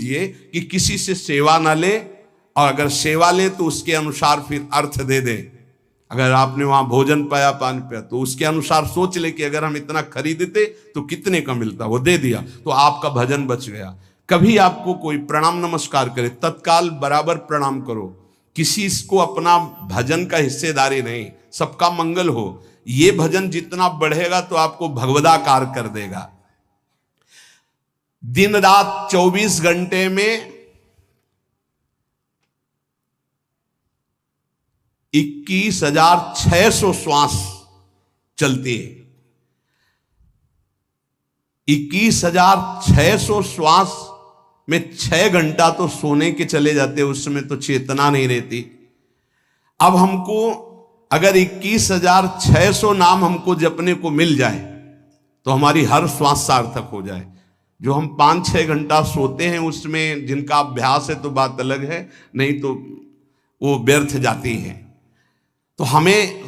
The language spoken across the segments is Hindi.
ये कि किसी से सेवा ना ले, और अगर सेवा ले तो उसके अनुसार फिर अर्थ दे दे। अगर आपने वहां भोजन पाया, पान पाया, तो उसके अनुसार सोच ले कि अगर हम इतना खरीदते तो कितने का मिलता, वो दे दिया तो आपका भजन बच गया। कभी आपको कोई प्रणाम नमस्कार करे, तत्काल बराबर प्रणाम करो। किसी को अपना भजन का हिस्सेदारी नहीं, सबका मंगल हो। ये भजन जितना बढ़ेगा तो आपको भगवदाकार कर देगा। दिन रात 24 घंटे में 21,600 श्वास चलती है। 21,600 श्वास में 6 घंटा तो सोने के चले जाते, उसमें तो चेतना नहीं रहती। अब हमको अगर 21,600 नाम हमको जपने को मिल जाए तो हमारी हर श्वास सार्थक हो जाए। जो हम 5-6 घंटा सोते हैं उसमें जिनका अभ्यास है तो बात अलग है, नहीं तो वो व्यर्थ जाती है। तो हमें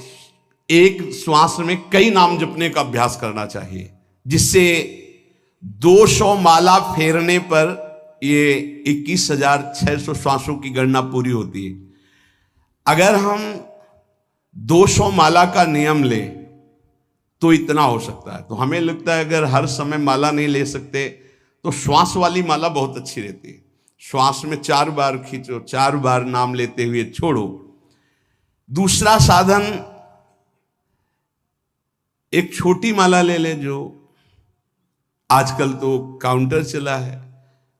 एक श्वास में कई नाम जपने का अभ्यास करना चाहिए, जिससे 200 माला फेरने पर ये 21,600 श्वासों की गणना पूरी होती है। अगर हम 200 माला का नियम ले तो इतना हो सकता है। तो हमें लगता है अगर हर समय माला नहीं ले सकते तो श्वास वाली माला बहुत अच्छी रहती है। श्वास में 4 बार खींचो, 4 बार नाम लेते हुए छोड़ो। दूसरा साधन, एक छोटी माला ले ले, जो आजकल तो काउंटर चला है।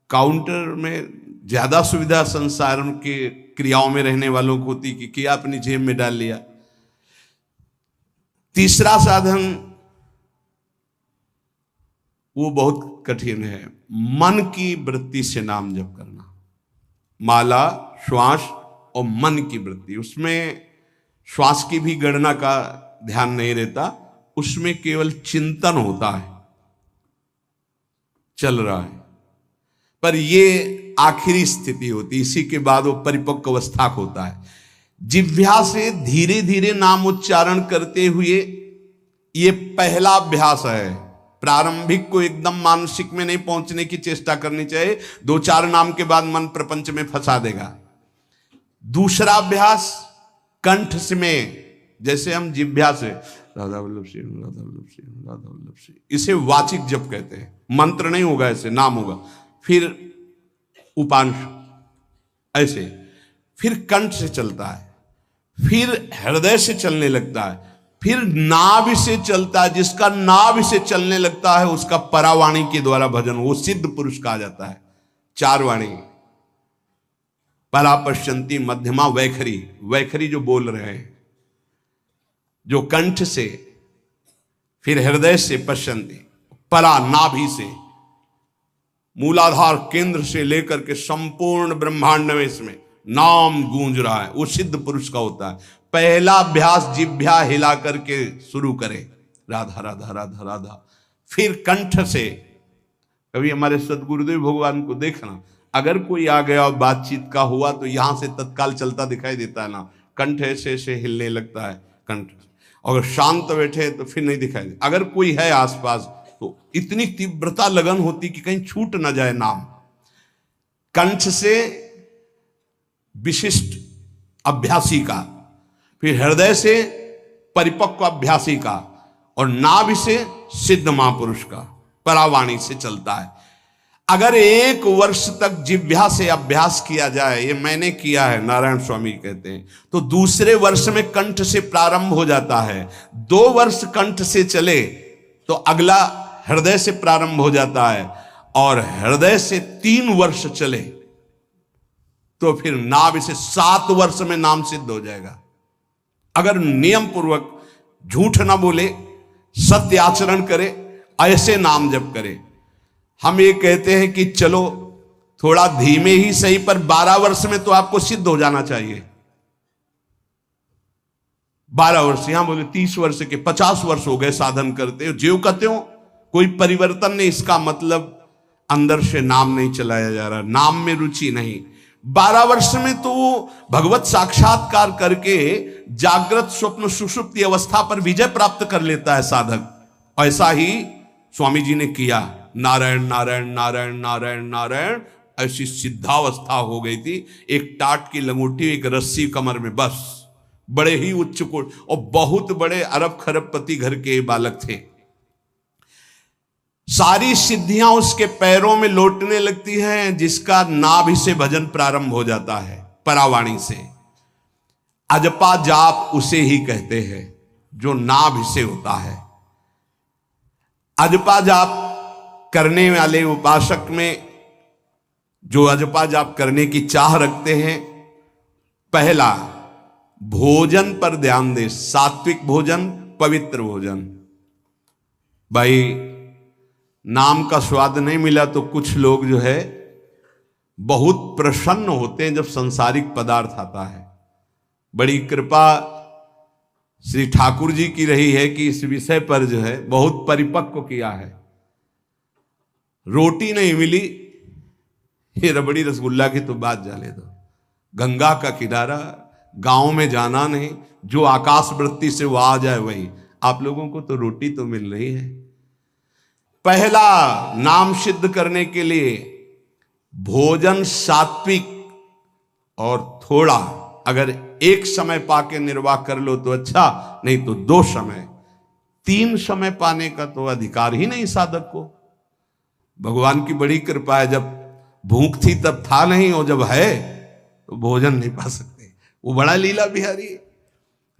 काउंटर में ज्यादा सुविधा संसार के क्रियाओं में रहने वालों को होती कि किया अपनी जेब में डाल लिया। तीसरा साधन वो बहुत कठिन है, मन की वृत्ति से नाम जप करना। माला, श्वास और मन की वृत्ति, उसमें श्वास की भी गणना का ध्यान नहीं रहता, उसमें केवल चिंतन होता है, चल रहा है। पर ये आखिरी स्थिति होती, इसी के बाद वो परिपक्व अवस्था होता है। जिह्वा से धीरे धीरे नाम उच्चारण करते हुए ये पहला अभ्यास है। प्रारंभिक को एकदम मानसिक में नहीं पहुंचने की चेष्टा करनी चाहिए, 2-4 नाम के बाद मन प्रपंच में फंसा देगा। दूसरा अभ्यास कंठ में, जैसे हम जिह्वा से राधा वल्लभ सिंह, राधा वल्लभ सिंह, राधा वल्लभ सिंह, इसे वाचिक जप कहते हैं। मंत्र नहीं होगा, ऐसे नाम होगा। फिर उपांश ऐसे, फिर कंठ से चलता है, फिर हृदय से चलने लगता है, फिर नाभि से चलता है। जिसका नाभि से चलने लगता है उसका परावाणी के द्वारा भजन, वो सिद्ध पुरुष कहा जाता है। 4 वाणी, परा, पश्चंती, मध्यमा, वैखरी। वैखरी जो बोल रहे हैं, जो कंठ से, फिर हृदय से पश्चंती, परा नाभि से, मूलाधार केंद्र से लेकर के संपूर्ण ब्रह्मांड में इसमें नाम गूंज रहा है, वो सिद्ध पुरुष का होता है। पहला अभ्यास जिह्वा हिला करके शुरू करें, राधा राधा राधा राधा। फिर कंठ से, कभी हमारे सदगुरुदेव भगवान को देखना, अगर कोई आ गया और बातचीत का हुआ तो यहां से तत्काल चलता दिखाई देता है ना, कंठ ऐसे ऐसे हिलने लगता है कंठ। अगर शांत बैठे तो फिर नहीं दिखाई दे। अगर कोई है आसपास तो इतनी तीव्रता लगन होती कि कहीं छूट ना जाए नाम। कंठ से विशिष्ट अभ्यासी का, फिर हृदय से परिपक्व अभ्यासी का, और नाभि से सिद्ध महापुरुष का, परावाणी से चलता है। अगर 1 वर्ष तक जिह्वा से अभ्यास किया जाए, ये मैंने किया है, नारायण स्वामी कहते हैं, तो दूसरे वर्ष में कंठ से प्रारंभ हो जाता है। 2 वर्ष कंठ से चले तो अगला हृदय से प्रारंभ हो जाता है, और हृदय से 3 वर्ष चले तो फिर नाभि से 7 वर्ष में नाम सिद्ध हो जाएगा। अगर नियम पूर्वक झूठ ना बोले, सत्य आचरण करे, ऐसे नाम जप करे। हम ये कहते हैं कि चलो थोड़ा धीमे ही सही, पर 12 वर्ष में तो आपको सिद्ध हो जाना चाहिए। 12 वर्ष, यहां बोले 30 वर्ष के, 50 वर्ष हो गए साधन करते हो, ज्यों कहते हो कोई परिवर्तन नहीं। इसका मतलब अंदर से नाम नहीं चलाया जा रहा, नाम में रुचि नहीं। 12 वर्ष में तो भगवत साक्षात्कार करके जागृत स्वप्न सुषुप्ति अवस्था पर विजय प्राप्त कर लेता है साधक। ऐसा ही स्वामी जी ने किया, नारायण नारायण नारायण नारायण नारायण, ऐसी सिद्धावस्था हो गई थी, एक टाट की लंगोटी, एक रस्सी कमर में, बस। बड़े ही उच्च कोट और बहुत बड़े अरब खरबपति घर के बालक थे। सारी सिद्धियां उसके पैरों में लौटने लगती हैं, जिसका नाभि से भजन प्रारंभ हो जाता है, परावाणी से। अजपा जाप उसे ही कहते हैं जो नाभि से होता है। अजपा जाप करने वाले उपासक में जो अजपा जाप करने की चाह रखते हैं, पहला भोजन पर ध्यान दे, सात्विक भोजन, पवित्र भोजन। भाई नाम का स्वाद नहीं मिला तो कुछ लोग जो है बहुत प्रसन्न होते हैं जब सांसारिक पदार्थ आता है। बड़ी कृपा श्री ठाकुर जी की रही है कि इस विषय पर जो है बहुत परिपक्व किया है। रोटी नहीं मिली, ये रबड़ी रसगुल्ला की तो बात जाने दो। गंगा का किनारा, गांव में जाना नहीं, जो आकाश वृत्ति से वो आ जाए वही। आप लोगों को तो रोटी तो मिल रही है। पहला नाम सिद्ध करने के लिए भोजन सात्विक और थोड़ा, अगर एक समय पाके निर्वाह कर लो तो अच्छा, नहीं तो 2 समय, 3 समय पाने का तो अधिकार ही नहीं साधक को। भगवान की बड़ी कृपा है, जब भूख थी तब था नहीं, और जब है तो भोजन नहीं पा सकते। वो बड़ा लीला बिहारी है।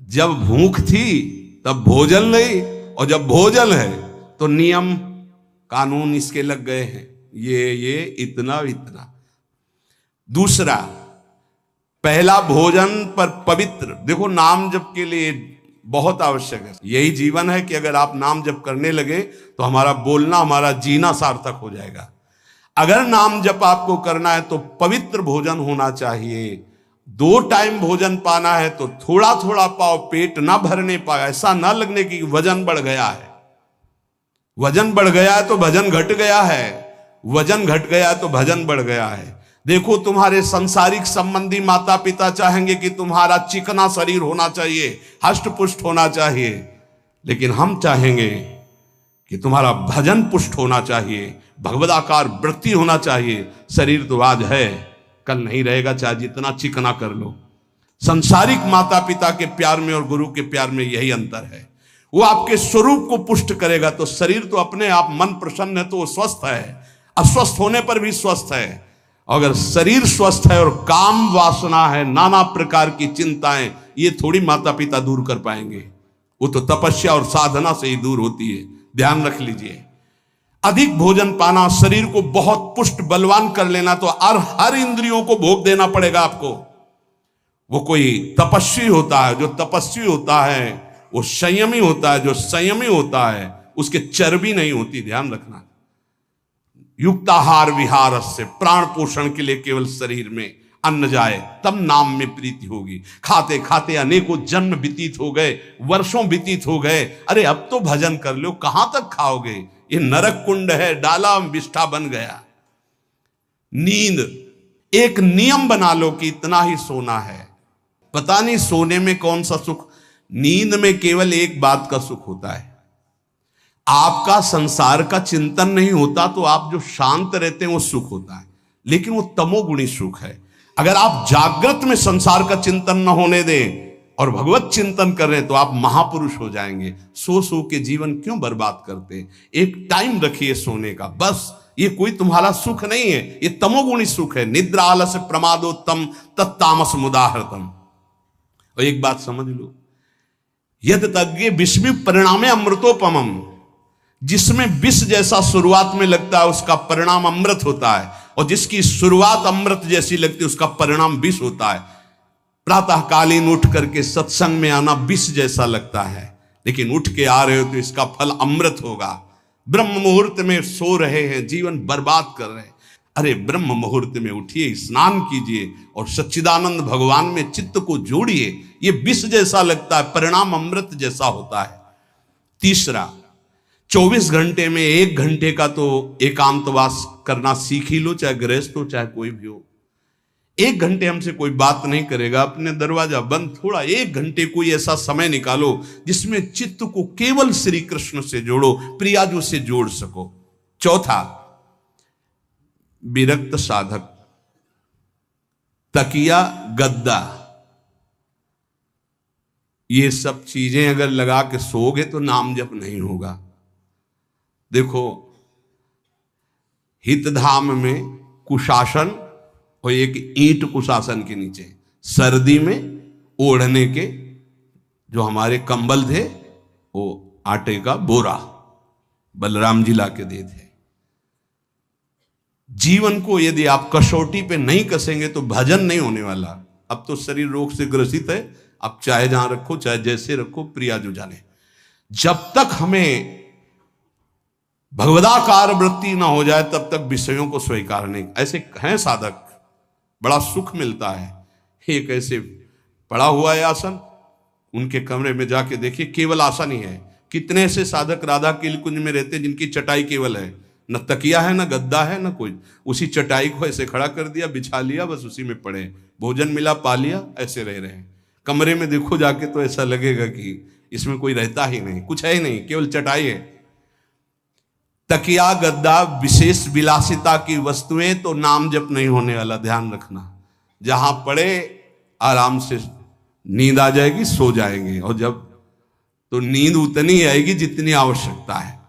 जब भूख थी तब भोजन नहीं, और जब भोजन है तो नियम कानून इसके लग गए हैं, ये इतना इतना। दूसरा, पहला भोजन पर पवित्र। देखो नाम जप के लिए बहुत आवश्यक है। यही जीवन है कि अगर आप नाम जप करने लगे तो हमारा बोलना, हमारा जीना सार्थक हो जाएगा। अगर नाम जप आपको करना है तो पवित्र भोजन होना चाहिए। 2 टाइम भोजन पाना है तो थोड़ा थोड़ा पाओ, पेट ना भरने पाए, ऐसा ना लगने की वजन बढ़ गया है। वजन बढ़ गया है तो भजन घट गया है, वजन घट गया है तो भजन बढ़ गया है। देखो तुम्हारे संसारिक संबंधी माता पिता चाहेंगे कि तुम्हारा चिकना शरीर होना चाहिए, हष्ट पुष्ट होना चाहिए, लेकिन हम चाहेंगे कि तुम्हारा भजन पुष्ट होना चाहिए, भगवदाकार वृत्ति होना चाहिए। शरीर तो आज है, कल नहीं रहेगा, चाहे जितना चिकना कर लो। संसारिक माता पिता के प्यार में और गुरु के प्यार में यही अंतर है। वो आपके स्वरूप को पुष्ट करेगा तो शरीर तो अपने आप, मन प्रसन्न है तो वो स्वस्थ है, अस्वस्थ होने पर भी स्वस्थ है। अगर शरीर स्वस्थ है और काम वासना है, नाना प्रकार की चिंताएं, ये थोड़ी माता पिता दूर कर पाएंगे। वो तो तपस्या और साधना से ही दूर होती है, ध्यान रख लीजिए। अधिक भोजन पाना, शरीर को बहुत पुष्ट बलवान कर लेना, तो हर इंद्रियों को भोग देना पड़ेगा आपको। वो कोई तपस्वी होता है, जो तपस्वी होता है वो संयमी होता है, जो संयमी होता है उसके चर्बी नहीं होती, ध्यान रखना। युक्ताहार विहार से, प्राण पोषण के लिए केवल शरीर में अन्न जाए तब नाम में प्रीति होगी। खाते खाते अनेकों जन्म व्यतीत हो गए, वर्षों व्यतीत हो गए, अरे अब तो भजन कर लो, कहां तक खाओगे? ये नरक कुंड है, डाला विष्ठा बन गया। नींद, एक नियम बना लो कि इतना ही सोना है। पता नहीं सोने में कौन सा सुख, नींद में केवल एक बात का सुख होता है, आपका संसार का चिंतन नहीं होता, तो आप जो शांत रहते हैं वो सुख होता है, लेकिन वो तमोगुणी सुख है। अगर आप जागृत में संसार का चिंतन न होने दें और भगवत चिंतन कर रहे हैं तो आप महापुरुष हो जाएंगे। सो सो के जीवन क्यों बर्बाद करते हैं? एक टाइम रखिए सोने का, बस। ये कोई तुम्हारा सुख नहीं है, ये तमोगुणी सुख है। निद्रा आलस्य प्रमादोत्तम तत्तामस मुदाहृतम। और एक बात समझ लो, यद तज्ञे विषमी परिणामे अमृतोपमम। जिसमें विष जैसा शुरुआत में लगता है उसका परिणाम अमृत होता है, और जिसकी शुरुआत अमृत जैसी लगती है उसका परिणाम विष होता है। प्रातःकालीन उठ करके सत्संग में आना विष जैसा लगता है, लेकिन उठ के आ रहे हो तो इसका फल अमृत होगा। ब्रह्म मुहूर्त में सो रहे हैं, जीवन बर्बाद कर रहे हैं, अरे ब्रह्म मुहूर्त में उठिए, स्नान कीजिए और सच्चिदानंद भगवान में चित्त को जोड़िए। ये विष जैसा लगता है, परिणाम अमृत जैसा होता है। तीसरा, 24 घंटे में 1 घंटे का तो एकांतवास करना सीख ही लो, चाहे गृहस्थ हो चाहे कोई भी हो। 1 घंटे हमसे कोई बात नहीं करेगा, अपने दरवाजा बंद, थोड़ा 1 घंटे कोई ऐसा समय निकालो जिसमें चित्त को केवल श्री कृष्ण से जोड़ो, प्रियाजू से जोड़ सको। चौथा, विरक्त साधक तकिया, गद्दा, ये सब चीजें अगर लगा के सोओगे तो नाम जप नहीं होगा। देखो, हितधाम में कुशासन और एक ईंट कुशासन के नीचे, सर्दी में ओढ़ने के जो हमारे कंबल थे वो आटे का बोरा बलराम जी ला के दे थे। जीवन को यदि आप कसौटी पे नहीं कसेंगे तो भजन नहीं होने वाला। अब तो शरीर रोग से ग्रसित है, आप चाहे जहां रखो चाहे जैसे रखो, प्रिया जो जाने। जब तक हमें भगवदाकार वृत्ति ना हो जाए तब तक विषयों को स्वीकार नहीं। ऐसे हैं साधक, बड़ा सुख मिलता है। एक ऐसे पड़ा हुआ है आसन, उनके कमरे में जाके देखिए, केवल आसन ही है। कितने ऐसे साधक राधा के कुंज में रहते जिनकी चटाई केवल है, न तकिया है, न गद्दा है, न कोई। उसी चटाई को ऐसे खड़ा कर दिया, बिछा लिया, बस उसी में पड़े, भोजन मिला पा लिया, ऐसे रह रहे हैं। कमरे में देखो जाके तो ऐसा लगेगा कि इसमें कोई रहता ही नहीं, कुछ है ही नहीं, केवल चटाई है। तकिया गद्दा विशेष विलासिता की वस्तुएं तो नाम जप नहीं होने वाला, ध्यान रखना। जहां पड़े आराम से नींद आ जाएगी, सो जाएंगे, और जब तो नींद उतनी आएगी जितनी आवश्यकता है।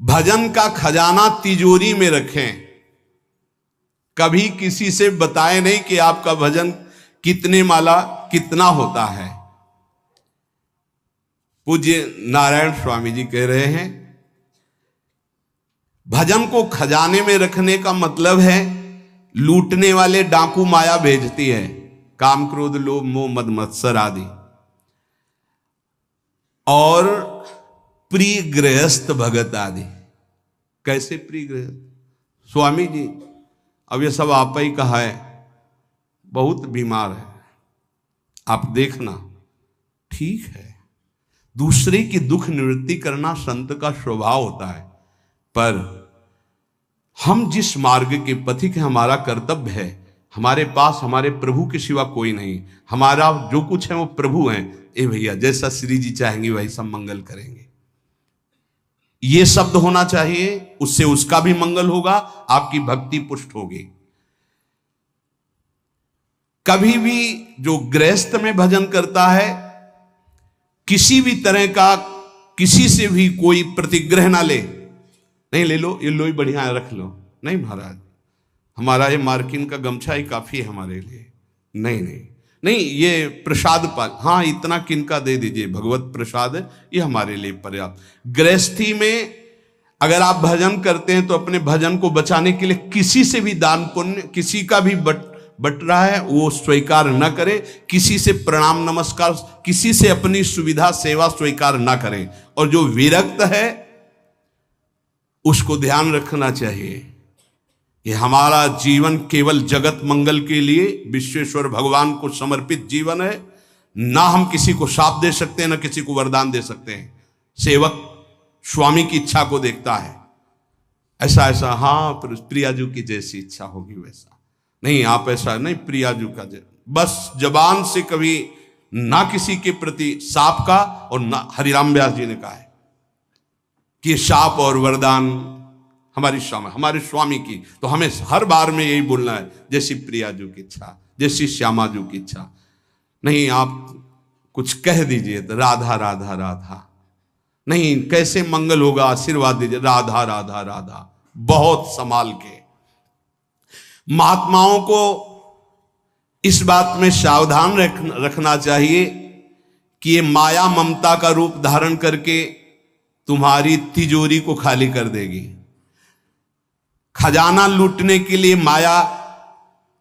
भजन का खजाना तिजोरी में रखें, कभी किसी से बताएं नहीं कि आपका भजन कितने माला कितना होता है। पूज्य नारायण स्वामी जी कह रहे हैं, भजन को खजाने में रखने का मतलब है लूटने वाले डाकू माया भेजती है, काम क्रोध लोभ मोह मद मत्सर आदि, और प्रिय गृहस्थ भगत आदि। कैसे प्रिय गृहस्थ? स्वामी जी अब ये सब आप ही कहा है, बहुत बीमार है, आप देखना। ठीक है, दूसरे की दुख निवृत्ति करना संत का स्वभाव होता है, पर हम जिस मार्ग के पथिक हैं, हमारा कर्तव्य है, हमारे पास हमारे प्रभु के सिवा कोई नहीं, हमारा जो कुछ है वो प्रभु हैं। ए भैया, जैसा श्री जी चाहेंगे वही सब मंगल करेंगे, ये शब्द होना चाहिए, उससे उसका भी मंगल होगा, आपकी भक्ति पुष्ट होगी। कभी भी जो गृहस्थ में भजन करता है, किसी भी तरह का किसी से भी कोई प्रतिग्रह ना ले, नहीं ले लो, ये लो ही बढ़िया है, रख लो, नहीं महाराज हमारा ये मार्किन का गमछा ही काफी है हमारे लिए, नहीं नहीं नहीं, ये प्रसाद पाल, हाँ इतना किनका दे दीजिए, भगवत प्रसाद है, ये हमारे लिए पर्याप्त। गृहस्थी में अगर आप भजन करते हैं तो अपने भजन को बचाने के लिए किसी से भी दान पुण्य, किसी का भी बट रहा है वो स्वीकार न करें, किसी से प्रणाम नमस्कार, किसी से अपनी सुविधा सेवा स्वीकार न करें। और जो विरक्त है उसको ध्यान रखना चाहिए कि हमारा जीवन केवल जगत मंगल के लिए विश्वेश्वर भगवान को समर्पित जीवन है। ना हम किसी को शाप दे सकते हैं, ना किसी को वरदान दे सकते हैं। सेवक स्वामी की इच्छा को देखता है, ऐसा ऐसा, हाँ प्रियाजू की जैसी इच्छा होगी वैसा नहीं, आप ऐसा नहीं, प्रियाजू का बस जबान से कभी ना किसी के प्रति शाप का, और ना हरिराम व्यास जी ने कहा है कि शाप और वरदान हमारे स्वामी की, तो हमें हर बार में यही बोलना है, जैसी प्रियाजू की इच्छा, जैसी श्यामाजू की इच्छा। नहीं आप कुछ कह दीजिए तो राधा राधा राधा, नहीं कैसे मंगल होगा, आशीर्वाद दीजिए राधा राधा राधा, बहुत संभाल के। महात्माओं को इस बात में सावधान रखना चाहिए कि ये माया ममता का रूप धारण करके तुम्हारी तिजोरी को खाली कर देगी। खजाना लूटने के लिए माया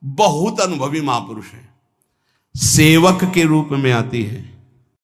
बहुत अनुभवी महापुरुष है, सेवक के रूप में आती है।